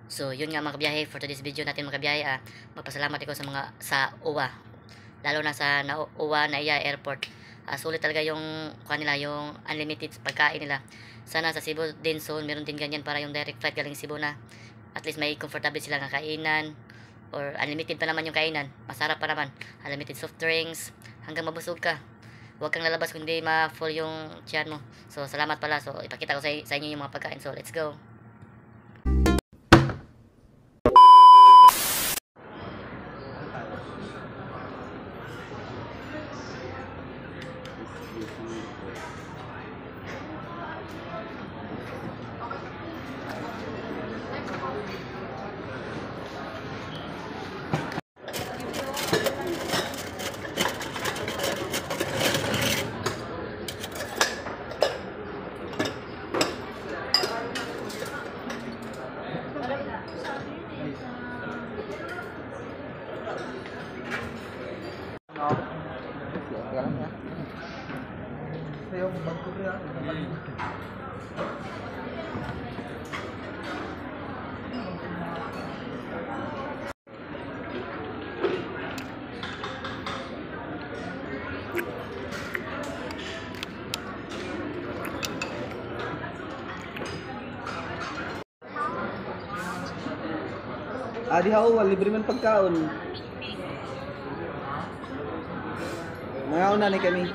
So, yun nga mga kabiyahe, for today's video natin mga kabiyahe, magpasalamat ako sa mga UWA, lalo na sa UWA Naiya Airport. Sulit talaga yung kanila, yung unlimited pagkain nila. Sana sa Cebu din soon meron din ganyan para yung direct flight galing Cebu na at least may comfortable sila ng kainan, or unlimited pa naman yung kainan, masarap pa naman, unlimited soft drinks hanggang mabusog ka. Huwag kang lalabas kundi ma-full yung tiyan mo. So salamat pala. So ipakita ko sa inyo yung mga pagkain. So let's go. Di ako, libre man pagkaon. Mga una ni kami.